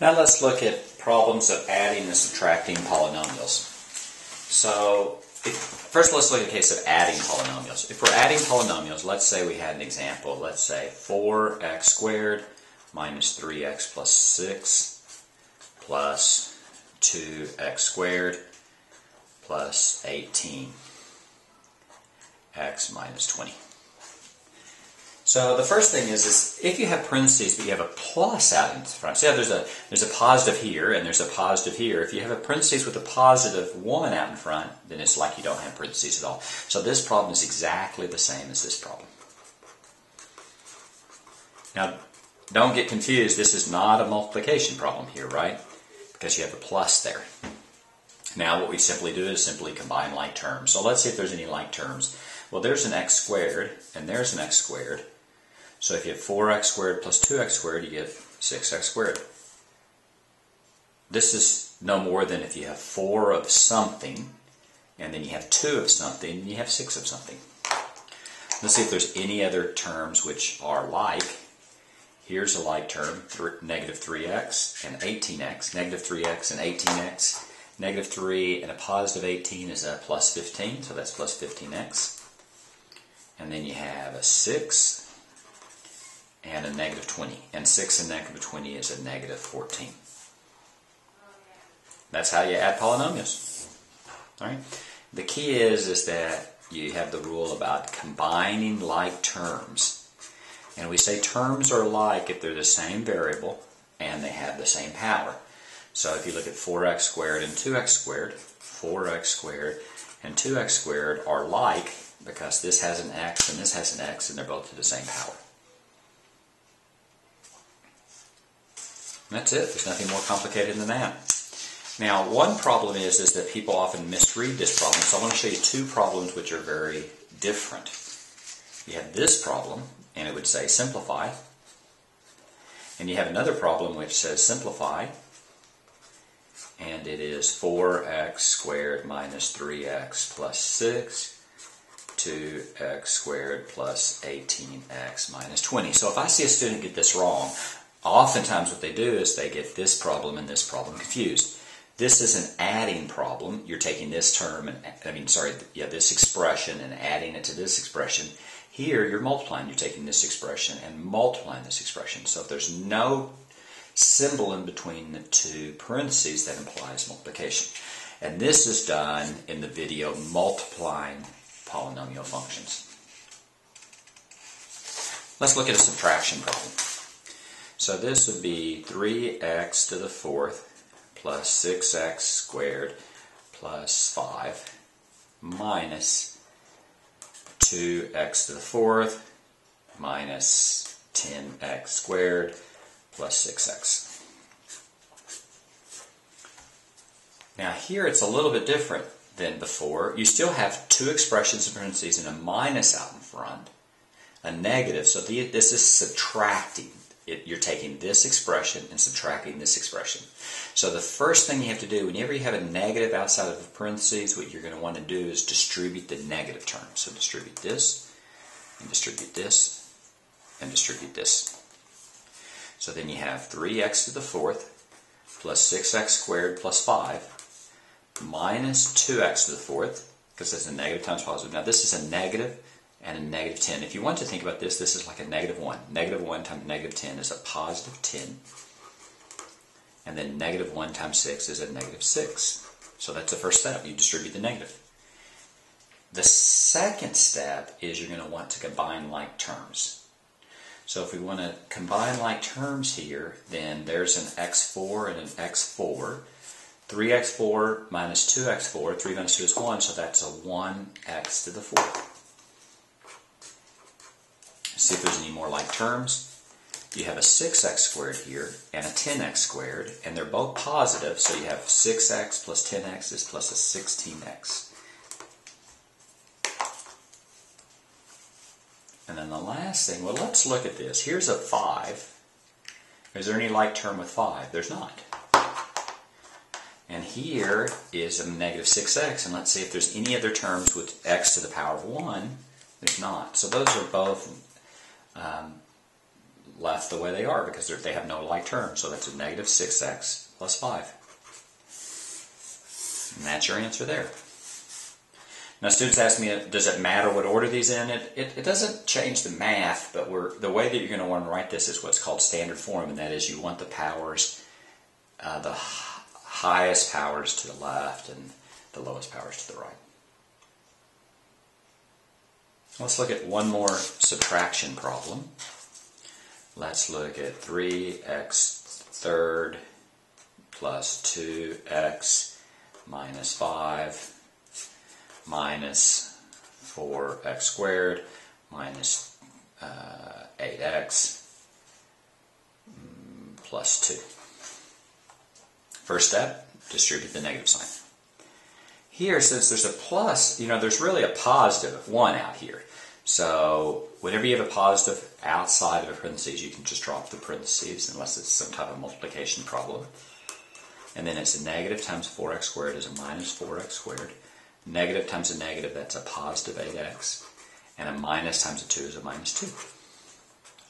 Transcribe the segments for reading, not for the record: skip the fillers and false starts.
Now let's look at problems of adding and subtracting polynomials. So first let's look at a case of adding polynomials. If we're adding polynomials, let's say we had an example. Let's say 4x squared minus 3x plus 6 plus 2x squared plus 18x minus 20. So the first thing is if you have parentheses but you have a plus out in front, so there's a positive here and there's a positive here. If you have a parentheses with a positive 1 out in front, then it's like you don't have parentheses at all. So this problem is exactly the same as this problem. Now, don't get confused. This is not a multiplication problem here, right? Because you have a plus there. Now what we simply do is simply combine like terms. So let's see if there's any like terms. Well, there's an x squared and there's an x squared. So if you have 4x squared plus 2x squared, you get 6x squared. This is no more than if you have 4 of something, and then you have 2 of something, and you have 6 of something. Let's see if there's any other terms which are like. Here's a like term, negative 3x and 18x. Negative 3x and 18x. Negative 3 and a positive 18 is a plus 15, so that's plus 15x. And then you have a 6 and a negative 20. And 6 and negative 20 is a negative 14. That's how you add polynomials. All right? The key is that you have the rule about combining like terms. And we say terms are alike if they're the same variable and they have the same power. So if you look at 4x squared and 2x squared, 4x squared and 2x squared are like because this has an x and this has an x and they're both to the same power. And that's it. There's nothing more complicated than that. Now, one problem is that people often misread this problem. So I want to show you 2 problems which are very different. You have this problem, and it would say simplify. And you have another problem which says simplify. And it is 4x squared minus 3x plus 6, 2x squared plus 18x minus 20. So if I see a student get this wrong, oftentimes what they do is they get this problem and this problem confused. This is an adding problem. You're taking this term, this expression and adding it to this expression. Here you're multiplying. You're taking this expression and multiplying this expression. So if there's no symbol in between the 2 parentheses, that implies multiplication. And this is done in the video multiplying polynomial functions. Let's look at a subtraction problem. So this would be 3x to the 4th plus 6x squared plus 5 minus 2x to the 4th minus 10x squared plus 6x. Now here it's a little bit different than before. You still have 2 expressions in parentheses and a minus out in front, a negative, so this is subtracting. You're taking this expression and subtracting this expression. So the first thing you have to do, whenever you have a negative outside of the parentheses, what you're going to want to do is distribute the negative term. So distribute this, and distribute this, and distribute this. So then you have 3x to the 4th plus 6x squared plus 5 minus 2x to the 4th, because it's a negative times positive. Now this is a negative and a negative 10. If you want to think about this, this is like a negative 1. Negative 1 times negative 10 is a positive 10. And then negative 1 times 6 is a negative 6. So that's the first step. You distribute the negative. The second step is you're going to want to combine like terms. So if we want to combine like terms here, then there's an x4 and an x4. 3x4 minus 2x4. 3 minus 2 is 1, so that's a 1x to the 4th. See if there's any more like terms. You have a 6x squared here and a 10x squared, and they're both positive, so you have 6x plus 10x is plus a 16x. And then the last thing, well, let's look at this. Here's a 5. Is there any like term with 5? There's not. And here is a negative 6x, and let's see if there's any other terms with x to the power of 1. There's not. So those are both left the way they are because they have no like terms. So that's a negative 6x plus 5. And that's your answer there. Now students ask me, does it matter what order these in? It doesn't change the math, but the way that you're going to want to write this is what's called standard form, and that is you want the powers, the highest powers to the left and the lowest powers to the right. Let's look at one more subtraction problem. Let's look at 3x third plus 2x minus 5 minus 4x squared minus 8x plus 2. First step, distribute the negative sign. Here, since there's a plus, there's really a positive 1 out here. So whenever you have a positive outside of a parentheses, you can just drop the parentheses unless it's some type of multiplication problem. And then it's a negative times 4x squared is a minus 4x squared. Negative times a negative, that's a positive 8x. And a minus times a 2 is a minus 2.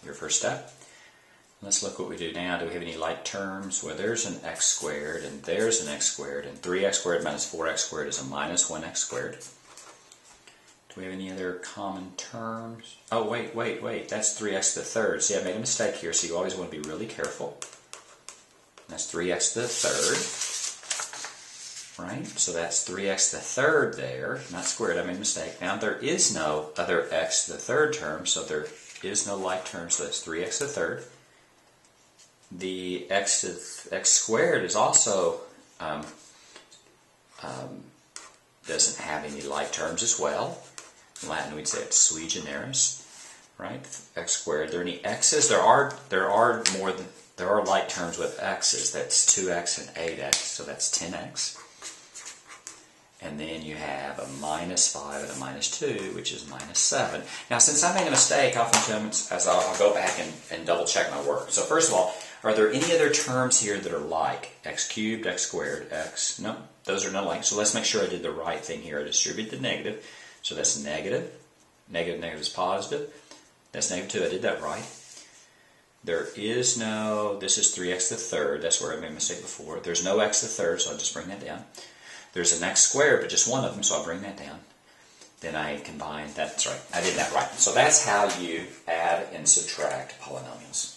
Your first step. Let's look what we do now. Do we have any like terms? Well, there's an x squared, and there's an x squared, and 3x squared minus 4x squared is a minus 1x squared. Do we have any other common terms? Oh, wait. That's 3x to the third. See, I made a mistake here, so you always want to be really careful. That's 3x to the third. Right? So that's 3x to the third there. Not squared, I made a mistake. Now, there is no other x to the third term, so there is no like term, so that's 3x to the third. The x squared is also doesn't have any like terms as well. In Latin, we'd say it's sui generis, right? X squared. There are any x's? There are like terms with x's. That's 2x and 8x, so that's 10x. And then you have a minus 5 and a minus 2, which is minus 7. Now, since I made a mistake, oftentimes I'll go back and double check my work. So first of all, are there any other terms here that are like x cubed, x squared, x? No, those are not like. So let's make sure I did the right thing here. I distributed the negative. So that's negative. Negative is positive. That's negative 2. I did that right. There is no, this is 3x to the third. That's where I made a mistake before. There's no x to the third, so I'll just bring that down. There's an x squared, but just one of them, so I'll bring that down. Then I combine, that's right, I did that right. So that's how you add and subtract polynomials.